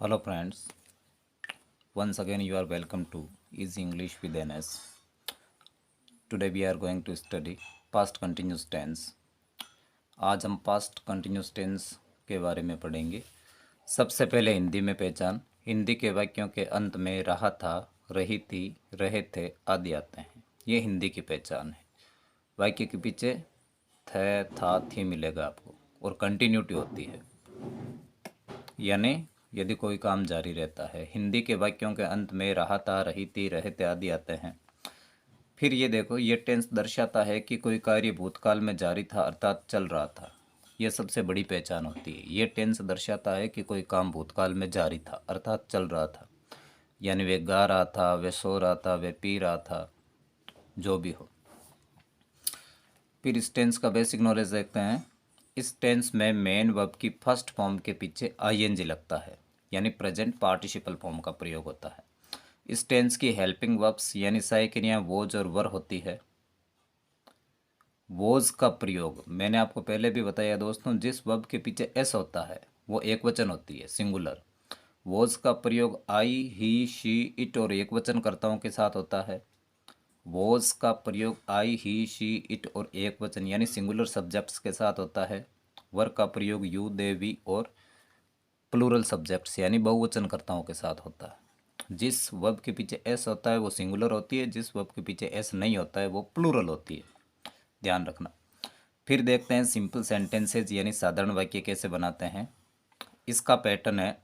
Hello friends, once again you are welcome to Easy English with NS. Today we are going to study past continuous tense. आज हम past continuous tense के बारे में पढ़ेंगे। सबसे पहले हिंदी में पहचान। हिंदी के वाक्यों के अंत में रहा था, रही थी, रहे थे आदि आते हैं। ये हिंदी की पहचान है। वाक्य के पीछे थे, था, थी मिलेगा आपको और कंटिन्यूटी होती है, यानी यदि कोई काम जारी रहता है। हिंदी के वाक्यों के अंत में रहा था, रही थी, रहे थे आदि आते हैं। फिर ये देखो, ये टेंस दर्शाता है कि कोई कार्य भूतकाल में जारी था अर्थात चल रहा था। यह सबसे बड़ी पहचान होती है। ये टेंस दर्शाता है कि कोई काम भूतकाल में जारी था अर्थात चल रहा था, यानी वे गा रहा था, वे सो रहा था, वे पी रहा था, जो भी हो। फिर इस टेंस का बेसिक नॉलेज देखते हैं। इस टेंस में मेन वर्ब की फर्स्ट फॉर्म के पीछे आईएनजी लगता है, यानी प्रेजेंट पार्टिसिपल फॉर्म का प्रयोग होता है। इस टेंस की हेल्पिंग वर्ब्स यानी सहायक क्रियाएं वोज और वर होती है। वोज का प्रयोग मैंने आपको पहले भी बताया दोस्तों, जिस वर्ब के पीछे एस होता है वो एक वचन होती है, सिंगुलर। वोज का प्रयोग आई, ही, शी, इट और एक वचन कर्ताओं के साथ होता है। वोज का प्रयोग आई, ही, शी, इट और एक वचन यानी सिंगुलर सब्जेक्ट्स के साथ होता है। वर का प्रयोग यू, दे, वी और प्लूरल सब्जेक्ट्स यानी बहुवचन कर्ताओं के साथ होता है। जिस वर्ब के पीछे एस होता है वो सिंगुलर होती है, जिस वर्ब के पीछे एस नहीं होता है वो प्लूरल होती है, ध्यान रखना। फिर देखते हैं सिंपल सेंटेंसेज यानी साधारण वाक्य कैसे बनाते हैं। इसका पैटर्न है,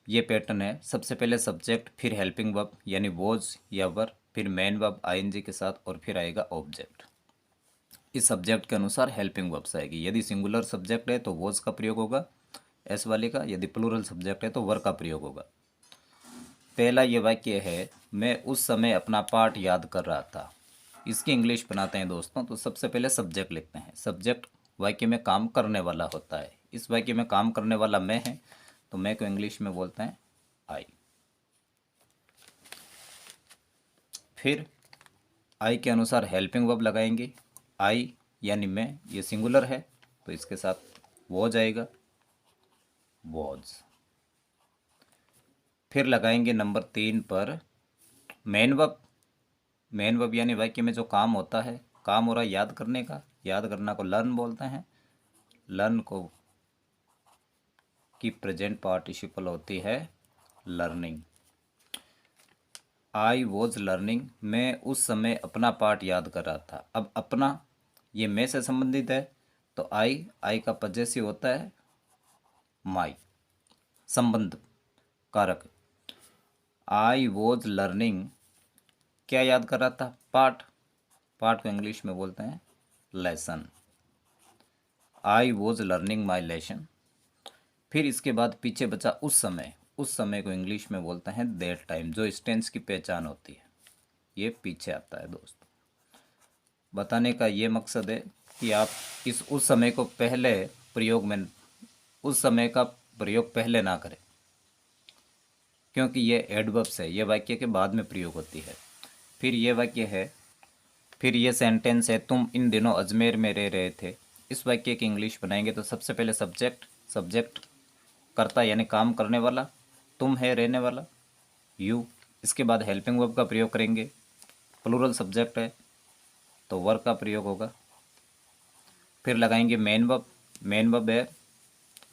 ये पैटर्न है। सबसे पहले सब्जेक्ट, फिर हेल्पिंग वर्ब यानी वोज या वर, फिर मेन वर्ब आईएनजी के साथ और फिर आएगा ऑब्जेक्ट। इस सब्जेक्ट के अनुसार हेल्पिंग वर्ब्स आएगी। यदि सिंगुलर सब्जेक्ट है तो वोज का प्रयोग होगा एस वाले का, यदि प्लूरल सब्जेक्ट है तो वर का प्रयोग होगा। पहला ये वाक्य है, मैं उस समय अपना पाठ याद कर रहा था। इसकी इंग्लिश बनाते हैं दोस्तों। तो सबसे पहले सब्जेक्ट लिखते हैं। सब्जेक्ट वाक्य में काम करने वाला होता है। इस वाक्य में काम करने वाला मैं है, तो मैं को इंग्लिश में बोलते हैं आई। फिर आई के अनुसार हेल्पिंग वर्ब लगाएंगे। आई यानी मैं, ये सिंगुलर है तो इसके साथ वो जाएगा, वॉज। फिर लगाएंगे नंबर 3 पर मेन वर्ब। मेन वर्ब यानी वाक्य में जो काम होता है, काम हो रहा है याद करने का, याद करना को लर्न बोलते हैं। लर्न को की प्रेजेंट पार्टिसिपल होती है लर्निंग। आई वॉज लर्निंग, मैं उस समय अपना पाठ याद कर रहा था। अब अपना ये मैं से संबंधित है तो आई का पजेसिव होता है माई, संबंध कारक। आई वॉज लर्निंग, क्या याद कर रहा था? पाठ। पाठ को इंग्लिश में बोलते हैं lesson. I was learning my lesson. फिर इसके बाद पीछे बचा उस समय। उस समय को इंग्लिश में बोलते हैं दैट टाइम, जो इस टेंस की पहचान होती है। ये पीछे आता है दोस्तों। बताने का ये मकसद है कि आप इस उस समय को पहले प्रयोग में, उस समय का प्रयोग पहले ना करें, क्योंकि ये एडवर्ब्स है, ये वाक्य के बाद में प्रयोग होती है। फिर ये वाक्य है, फिर ये सेंटेंस है, तुम इन दिनों अजमेर में रह रहे थे। इस वाक्य की इंग्लिश बनाएंगे तो सबसे पहले सब्जेक्ट, सब्जेक्ट करता यानी काम करने वाला, तुम है रहने वाला, यू। इसके बाद हेल्पिंग वर्ब का प्रयोग करेंगे। प्लूरल सब्जेक्ट है तो वर्ब का प्रयोग होगा। फिर लगाएंगे मेन वर्ब। मेन वर्ब है,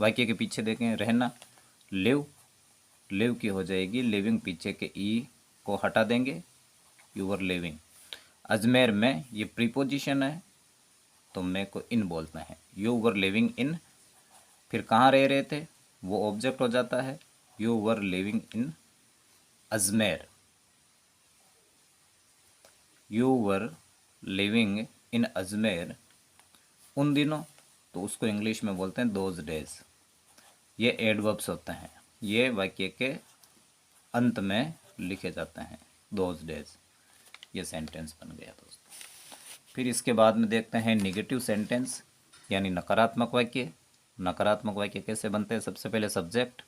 वाक्य के पीछे देखें रहना, लिव। लिव की हो जाएगी लिविंग, पीछे के ई को हटा देंगे, यू वर लिविंग। अजमेर में ये प्रीपोजिशन है तो मैं को इन बोलते हैं, यू वर लिविंग इन। फिर कहाँ रह रहे थे, वो ऑब्जेक्ट हो जाता है, you were living in Ajmer. You were living in Ajmer उन दिनों, तो उसको इंग्लिश में बोलते हैं दोज डेज। ये एडवर्ब्स होते हैं, ये वाक्य के अंत में लिखे जाते हैं, दोज डेज। ये सेंटेंस बन गया दोस्तों। फिर इसके बाद में देखते हैं निगेटिव सेंटेंस यानी नकारात्मक वाक्य। नकारात्मक वाक्य कैसे बनते हैं? सबसे पहले सब्जेक्ट,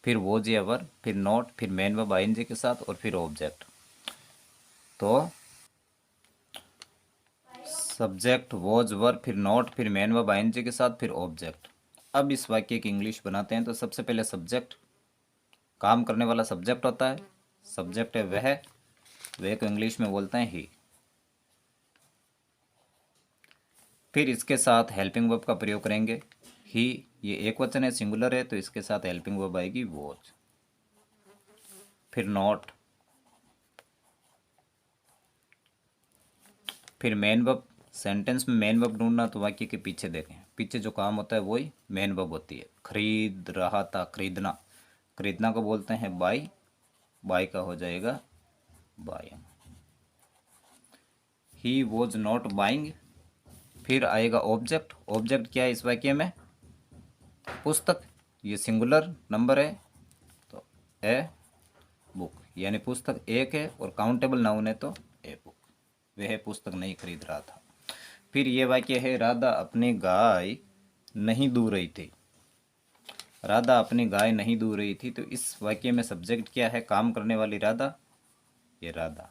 फिर वोज या वर, फिर नॉट, फिर मेन वर्ब आईएनजी के साथ और फिर ऑब्जेक्ट। तो सब्जेक्ट, वॉज, वर, फिर नॉट, फिर मेन वर्ब आईएनजी के साथ, फिर ऑब्जेक्ट। अब इस वाक्य की इंग्लिश बनाते हैं। तो सबसे पहले सब्जेक्ट, काम करने वाला सब्जेक्ट होता है, सब्जेक्ट है वह को इंग्लिश में बोलते हैं ही। फिर इसके साथ हेल्पिंग वर्ब का प्रयोग करेंगे। ही ये एक वचन है, सिंगुलर है, तो इसके साथ हेल्पिंग वर्ब आएगी वॉज। फिर नॉट, फिर मेन वर्ब। सेंटेंस में मेन वर्ब ढूंढना, तो वाक्य के पीछे देखें, पीछे जो काम होता है वही मेन वर्ब होती है। खरीद रहा था, खरीदना, खरीदना को बोलते हैं बाई, बाई का हो जाएगा buying. He was not buying. फिर आएगा ऑब्जेक्ट, ऑब्जेक्ट क्या है इस वाक्य में, पुस्तक, ये सिंगुलर नंबर है, तो ए बुक, यानी पुस्तक एक है और काउंटेबल नाउन है तो ए बुक, वह पुस्तक नहीं खरीद रहा था। फिर ये वाक्य है राधा अपनी गाय नहीं दूह रही थी, राधा अपनी गाय नहीं दूह रही थी, तो इस वाक्य में सब्जेक्ट क्या है, काम करने वाली राधा, ये राधा।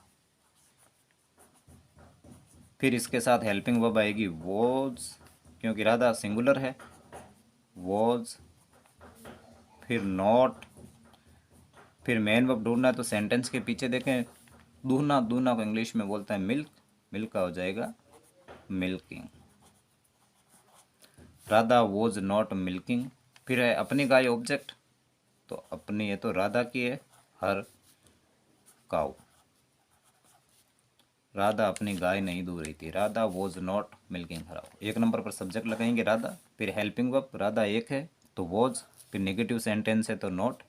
फिर इसके साथ हेल्पिंग वर्ब आएगी वॉज, क्योंकि राधा सिंगुलर है, वॉज। फिर नॉट, फिर मेन वर्ब ढूंढना है, तो सेंटेंस के पीछे देखें, दूहना, दूहना को इंग्लिश में बोलते हैं मिल्क, मिल्क का हो जाएगा milking. Radha was not milking. फिर है अपनी गाय ऑब्जेक्ट, तो अपनी है तो राधा की है, हर काउ, राधा अपनी गाय नहीं दूह रही थी, Radha was not milking her cow. एक नंबर पर सब्जेक्ट लगाएंगे राधा। फिर हेल्पिंग वर्ब, राधा एक है तो वॉज, फिर नेगेटिव सेंटेंस है तो नॉट,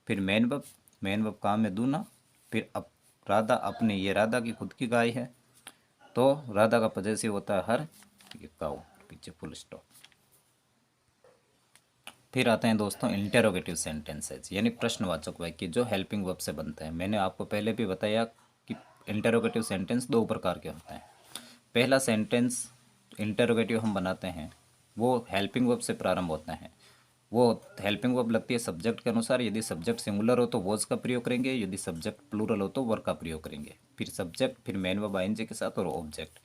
फिर मेन वर्ब, मेन वर्ब काम है दूना। फिर अब राधा अपनी, ये राधा की खुद की गाय है, तो राधा का पजेसिव होता है हर, ये काउ, पीछे फुल स्टॉप। फिर आते हैं दोस्तों इंटेरोगेटिव सेंटेंसेज, यानी प्रश्नवाचक वाक्य जो हेल्पिंग वर्ब से बनते हैं। मैंने आपको पहले भी बताया कि इंटेरोगेटिव सेंटेंस दो प्रकार के होते हैं। पहला सेंटेंस इंटेरोगेटिव हम बनाते हैं वो हेल्पिंग वर्ब से प्रारंभ होते हैं। वो हेल्पिंग वर्ब लगती है सब्जेक्ट के अनुसार, यदि सब्जेक्ट सिंगुलर हो तो वॉज का प्रयोग करेंगे, यदि सब्जेक्ट प्लूरल हो तो वर का प्रयोग करेंगे। फिर सब्जेक्ट, फिर मेन वर्ब आईएनजी के साथ और ऑब्जेक्ट।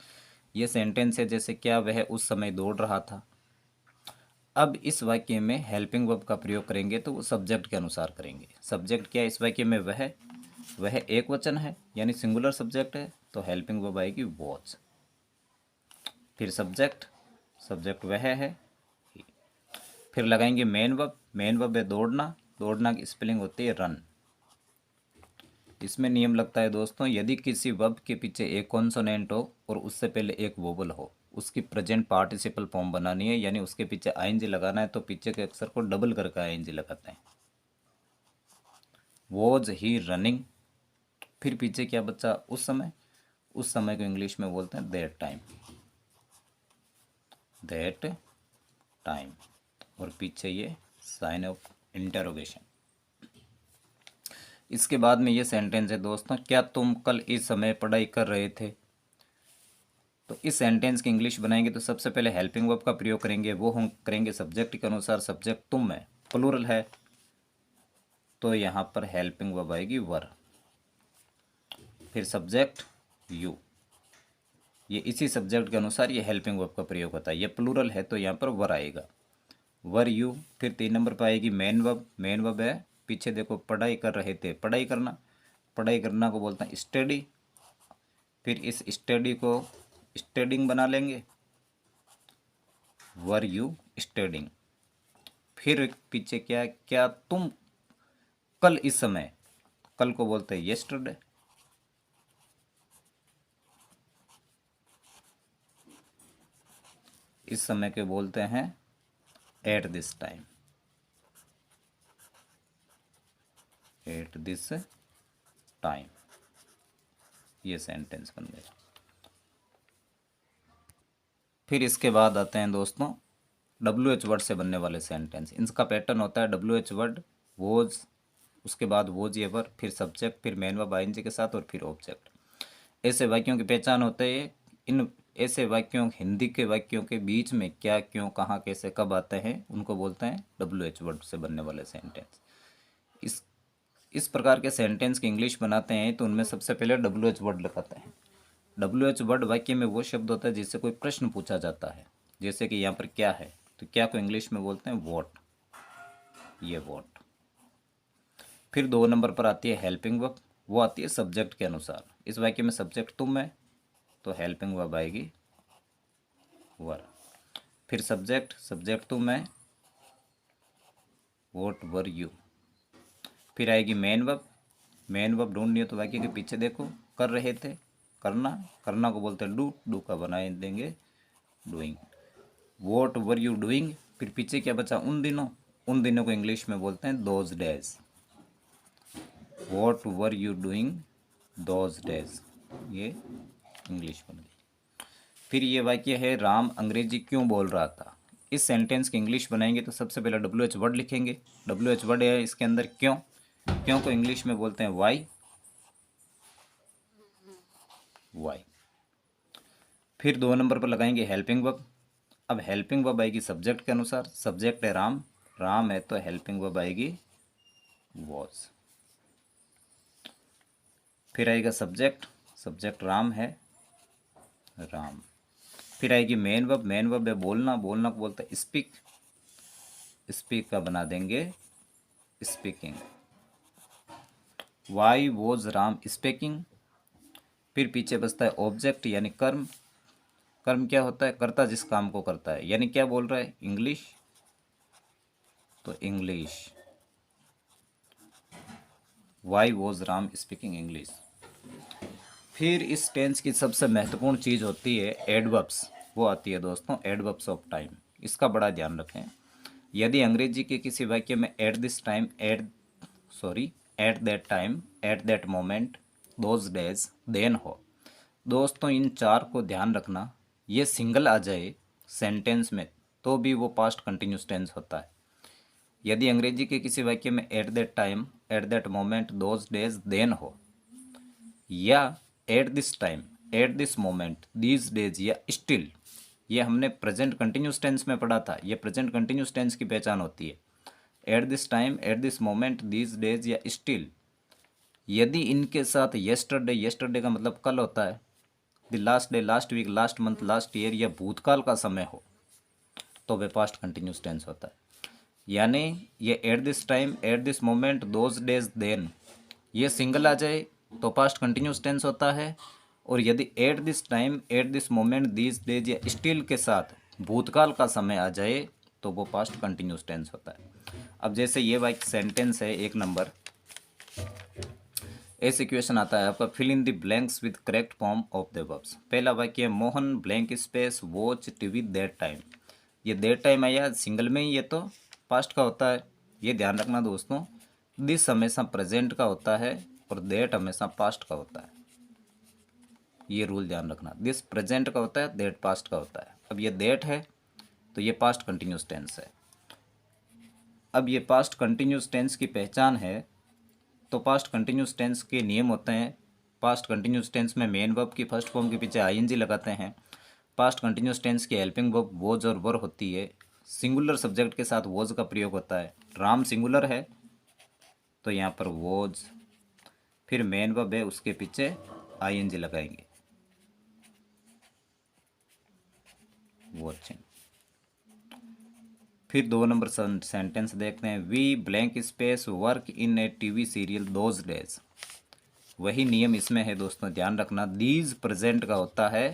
ये सेंटेंस है जैसे क्या वह उस समय दौड़ रहा था। अब इस वाक्य में हेल्पिंग वर्ब का प्रयोग करेंगे तो वो सब्जेक्ट के अनुसार करेंगे। सब्जेक्ट क्या है इस वाक्य में, वह एक वचन है यानी सिंगुलर सब्जेक्ट है, तो हेल्पिंग वर्ब आएगी वॉच। फिर सब्जेक्ट, सब्जेक्ट वह है। फिर लगाएंगे मेन वर्ब, मेन वर्ब है दौड़ना, दौड़ना की स्पेलिंग होती है रन। इसमें नियम लगता है दोस्तों, यदि किसी वर्ब के पीछे एक कॉन्सोनेंट हो और उससे पहले एक वोवल हो, उसकी प्रेजेंट पार्टिसिपल फॉर्म बनानी है, यानी उसके पीछे आईएनजी लगाना है, तो पीछे के अक्षर को डबल करके आईएनजी लगाते हैं। Was he running. फिर पीछे क्या बच्चा, उस समय, उस समय को इंग्लिश में बोलते हैं दैट टाइम, दैट टाइम, और पीछे ये साइन ऑफ इंटरोगेशन। इसके बाद में ये सेंटेंस है दोस्तों, क्या तुम कल इस समय पढ़ाई कर रहे थे। तो इस सेंटेंस की इंग्लिश बनाएंगे तो सबसे पहले हेल्पिंग वर्ब का प्रयोग करेंगे, वो हम करेंगे सब्जेक्ट के अनुसार। सब्जेक्ट तुम है, प्लूरल है, तो यहाँ पर हेल्पिंग वर्ब आएगी वर। फिर सब्जेक्ट यू, ये इसी सब्जेक्ट के अनुसार ये हेल्पिंग वर्ब का प्रयोग होता है। ये प्लूरल है तो यहाँ पर वर आएगा, वर यू। फिर 3 नंबर पर आएगी मेन वर्ब, मेन वर्ब है पीछे देखो, पढ़ाई कर रहे थे, पढ़ाई करना, पढ़ाई करना को बोलते हैं स्टडी। फिर इस स्टडी को स्टडिंग बना लेंगे, वर यू स्टडिंग। फिर पीछे क्या, क्या तुम कल इस समय, कल को बोलते हैं येस्टरडे। इस समय के बोलते हैं eight this time, at this time. ये सेंटेंस बन गया। फिर इसके बाद आते हैं दोस्तों WH वर्ड से बनने वाले सेंटेंस। इनका पैटर्न होता है WH वर्ड, वोज, उसके बाद वोज ये वर्ब, फिर सब्जेक्ट, फिर मेन वर्ब आईएनजी के साथ और फिर ऑब्जेक्ट। ऐसे वाक्यों की पहचान होते है, इन ऐसे वाक्यों, हिंदी के वाक्यों के बीच में क्या, क्यों, कहाँ, कैसे, कब आते हैं, उनको बोलते हैं WH वर्ड से बनने वाले सेंटेंस। इस प्रकार के सेंटेंस की इंग्लिश बनाते हैं तो उनमें सबसे पहले WH वर्ड लगाते हैं। WH वर्ड वाक्य में वो शब्द होता है जिससे कोई प्रश्न पूछा जाता है, जैसे कि यहाँ पर क्या है, तो क्या को इंग्लिश में बोलते हैं वोट, ये वोट। फिर 2 नंबर पर आती है हेल्पिंग वर्ब, वो आती है सब्जेक्ट के अनुसार। इस वाक्य में सब्जेक्ट तुम है तो हेल्पिंग वर्ब आएगी वर। फिर सब्जेक्ट तुम है, वोट वर यू। फिर आएगी मेन वर्ब ढूंढनी हो तो वाक्य के पीछे देखो, कर रहे थे, करना को बोलते हैं डू का बना देंगे doing. What were you doing, फिर पीछे क्या बचा, उन दिनों को इंग्लिश में बोलते हैं those days. What were you doing those days, ये इंग्लिश बन गई। फिर ये वाक्य है राम अंग्रेजी क्यों बोल रहा था। इस सेंटेंस की इंग्लिश बनाएंगे तो सबसे पहले WH वर्ड लिखेंगे। WH वर्ड है इसके अंदर क्यों को इंग्लिश में बोलते हैं वाई। फिर 2 नंबर पर लगाएंगे हेल्पिंग वर्ब। अब हेल्पिंग वर्ब आएगी सब्जेक्ट के अनुसार, सब्जेक्ट है राम है तो हेल्पिंग वर्ब आएगी वॉज। फिर आएगा सब्जेक्ट राम है, राम। फिर आएगी मेन वर्ब है बोलना को बोलते हैं स्पीक का बना देंगे speaking. Why was Ram speaking. फिर पीछे बचता है ऑब्जेक्ट यानी कर्म क्या होता है, कर्ता जिस काम को करता है, यानी क्या बोल रहा है इंग्लिश, तो English. Why was Ram speaking English. फिर इस टेंस की सबसे महत्वपूर्ण चीज़ होती है एडवर्ब्स, वो आती है दोस्तों एडवर्ब्स ऑफ टाइम। इसका बड़ा ध्यान रखें। यदि अंग्रेजी के किसी वाक्य में at this time, at that time, at that moment, those days, then हो, दोस्तों इन 4 को ध्यान रखना। ये सिंगल आ जाए सेंटेंस में तो भी वो पास्ट कंटिन्यूस टेंस होता है। यदि अंग्रेजी के किसी वाक्य में at that time, at that moment, those days, then हो, या at this time, at this moment, these days, या स्टिल, ये हमने प्रेजेंट कंटिन्यूस टेंस में पढ़ा था। ये प्रेजेंट कंटिन्यूस टेंस की पहचान होती है, at this time, at this moment, these days या स्टिल। यदि इनके साथ यस्टरडे का मतलब कल होता है, the last day, last week, last month, last year, या भूतकाल का समय हो, तो वे पास्ट कंटिन्यूस टेंस होता है। यानी ये at this time, at this moment, those days, then, ये सिंगल आ जाए तो पास्ट कंटिन्यूस टेंस होता है। और यदि at this time, at this moment, these days या स्टिल के साथ भूतकाल का समय आ जाए तो वो पास्ट कंटिन्यूस टेंस होता है। अब जैसे ये वाक्य सेंटेंस है 1 नंबर, ऐसे क्वेश्चन आता है आपका, fill in the blanks with correct form of the verbs. पहला वाक्य है Mohan blank space watch TV that time. ये दैट टाइम आया सिंगल में ही, ये तो पास्ट का होता है, ये ध्यान रखना दोस्तों। दिस हमेशा प्रेजेंट का होता है और दैट हमेशा पास्ट का होता है, ये रूल ध्यान रखना। दिस प्रेजेंट का होता है, दैट पास्ट का होता है। अब ये दैट है तो ये पास्ट कंटिन्यूस टेंस है। अब ये पास्ट कंटिन्यूस टेंस की पहचान है, तो पास्ट कंटिन्यूस टेंस के नियम होते हैं। पास्ट कंटिन्यूस टेंस में मेन वर्ब की फर्स्ट फॉर्म के पीछे आईएनजी लगाते हैं। पास्ट कंटिन्यूस टेंस की हेल्पिंग वर्ब वॉज और वर होती है। सिंगुलर सब्जेक्ट के साथ वॉज का प्रयोग होता है। राम सिंगुलर है तो यहाँ पर वॉज, फिर मेन वर्ब है उसके पीछे आईएनजी लगाएंगे, वॉचिंग। फिर 2 नंबर सेंटेंस देखते हैं, we blank space work in a TV serial those days. वही नियम इसमें है दोस्तों, ध्यान रखना। दीज प्रेजेंट का होता है,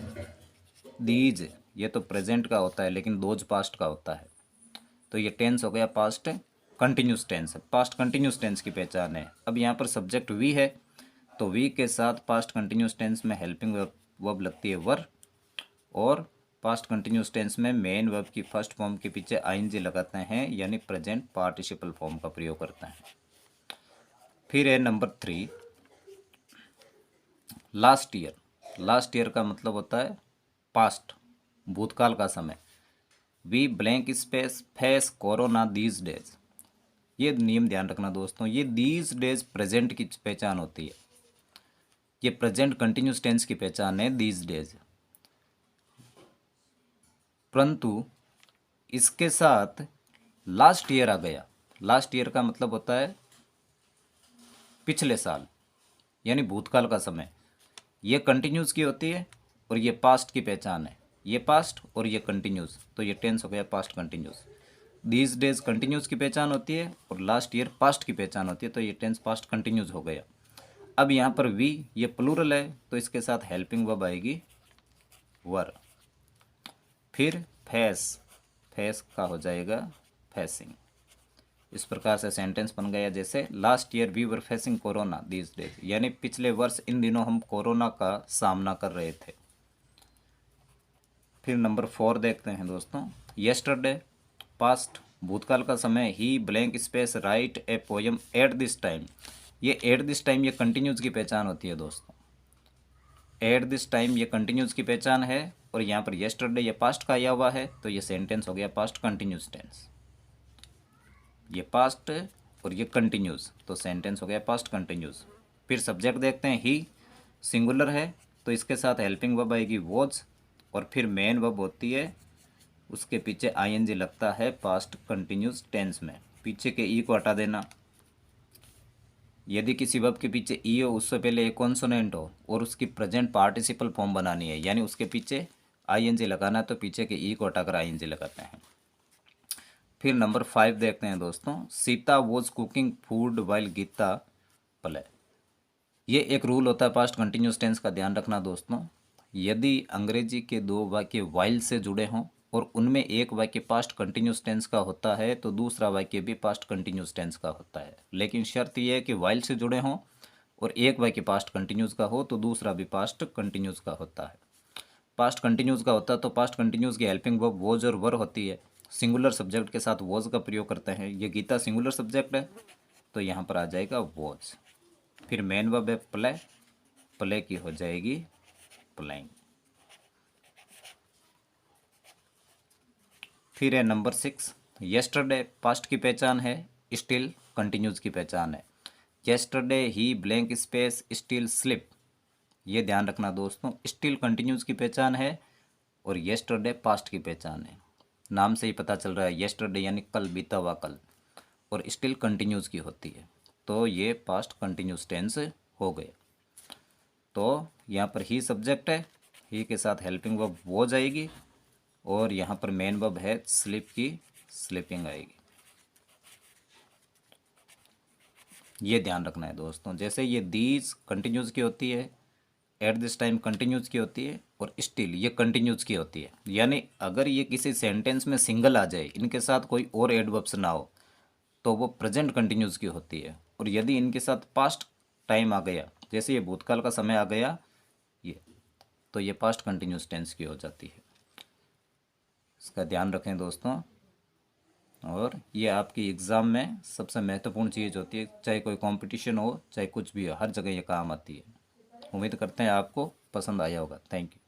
दीज ये तो प्रेजेंट का होता है लेकिन दोज पास्ट का होता है, तो ये टेंस हो गया past continuous tense. Past continuous tense की पहचान है। अब यहाँ पर सब्जेक्ट वी है तो वी के साथ पास्ट कंटिन्यूस टेंस में हेल्पिंग वर्ब लगती है वर, और पास्ट कंटिन्यूस टेंस में मेन वर्ब की फर्स्ट फॉर्म के पीछे आईएनजी लगाते हैं, यानी प्रेजेंट पार्टिसिपल फॉर्म का प्रयोग करते हैं। फिर है number 3 last year. Last year का मतलब होता है पास्ट, भूतकाल का समय। We blank space face corona these days. ये नियम ध्यान रखना दोस्तों, ये दीज डेज प्रेजेंट की पहचान होती है, ये प्रेजेंट कंटिन्यूस टेंस की पहचान है दीज डेज। परंतु इसके साथ लास्ट ईयर आ गया। लास्ट ईयर का मतलब होता है पिछले साल, यानी भूतकाल का समय। ये कंटिन्यूस की होती है और ये पास्ट की पहचान है, ये पास्ट और ये कंटिन्यूस, तो ये टेंस हो गया past continuous. These days continuous की पहचान होती है और लास्ट ईयर पास्ट की पहचान होती है, तो ये टेंस पास्ट कंटिन्यूस हो गया। अब यहाँ पर वी ये प्लूरल है तो इसके साथ हेल्पिंग वर्ब आएगी वर। फिर फेस, फेस का हो जाएगा फेसिंग। इस प्रकार से सेंटेंस बन गया जैसे last year we were facing corona these days, यानी पिछले वर्ष इन दिनों हम कोरोना का सामना कर रहे थे। फिर नंबर 4 देखते हैं दोस्तों। यस्टरडे पास्ट भूतकाल का समय, ही blank space write a poem at this time. ये एट दिस टाइम ये कंटिन्यूज की पहचान होती है दोस्तों। एट दिस टाइम ये कंटिन्यूज की पहचान है और यहाँ पर यस्टरडे ये पास्ट का आया हुआ है तो ये सेंटेंस हो गया पास्ट कंटिन्यूस टेंस। ये पास्ट और ये कंटिन्यूस तो सेंटेंस हो गया पास्ट कंटिन्यूस। फिर सब्जेक्ट देखते हैं, ही सिंगुलर है तो इसके साथ हेल्पिंग वर्ब आएगी वॉज और फिर मेन वर्ब होती है उसके पीछे आईएनजी लगता है पास्ट कंटिन्यूस टेंस में। पीछे के ई को हटा देना। यदि किसी वर्ब के पीछे ई हो उससे पहले एक कॉन्सोनेंट हो और उसकी प्रेजेंट पार्टिसिपल फॉर्म बनानी है यानी उसके पीछे आईएनजी लगाना है तो पीछे के ई को हटाकर आईएनजी लगाते हैं। फिर नंबर 5 देखते हैं दोस्तों। Sita was cooking food while Gita play. ये एक रूल होता है पास्ट कंटिन्यूस टेंस का, ध्यान रखना दोस्तों। यदि अंग्रेजी के 2 वाक्य वाइल से जुड़े हों और उनमें एक वाक्य पास्ट कंटिन्यूस टेंस का होता है तो दूसरा वाक्य भी पास्ट कंटिन्यूस टेंस का होता है, लेकिन शर्त यह है कि वाइल से जुड़े हों और एक वाक्य पास्ट कंटिन्यूस का हो तो दूसरा भी पास्ट कंटिन्यूस का होता है। पास्ट कंटिन्यूस का होता है तो पास्ट कंटिन्यूस की हेल्पिंग वर्ब वॉज और वर होती है। सिंगुलर सब्जेक्ट के साथ वॉज का प्रयोग करते हैं। ये गीता सिंगुलर सब्जेक्ट है तो यहाँ पर आ जाएगा वॉज। फिर मेन वर्ब है प्ले, प्ले की हो जाएगी प्लेइंग। फिर है नंबर 6, यस्टरडे पास्ट की पहचान है, स्टिल कंटिन्यूज की पहचान है। Yesterday he blank space still slip, ये ध्यान रखना दोस्तों। स्टिल कंटिन्यूज की पहचान है और यस्टरडे पास्ट की पहचान है। नाम से ही पता चल रहा है यस्टरडे यानी कल, बीता हुआ कल, और स्टिल कंटिन्यूज की होती है तो ये पास्ट कंटिन्यूस टेंस हो गए। तो यहाँ पर ही सब्जेक्ट है, ही के साथ हेल्पिंग वर्ब वो जाएगी और यहाँ पर मेन वर्ब है स्लिप की स्लिपिंग आएगी। ये ध्यान रखना है दोस्तों। जैसे ये दीज कंटिन्यूज की होती है, एट दिस टाइम कंटिन्यूज की होती है और स्टिल ये कंटिन्यूज की होती है। यानी अगर ये किसी सेंटेंस में सिंगल आ जाए, इनके साथ कोई और एडवर्ब्स ना हो तो वो प्रेजेंट कंटिन्यूस की होती है। और यदि इनके साथ पास्ट टाइम आ गया, जैसे ये भूतकाल का समय आ गया ये, तो ये पास्ट कंटिन्यूस टेंस की हो जाती है। इसका ध्यान रखें दोस्तों। और ये आपकी एग्ज़ाम में सबसे महत्वपूर्ण चीज़ होती है, चाहे कोई कंपटीशन हो चाहे कुछ भी हो, हर जगह ये काम आती है। उम्मीद करते हैं आपको पसंद आया होगा। Thank you.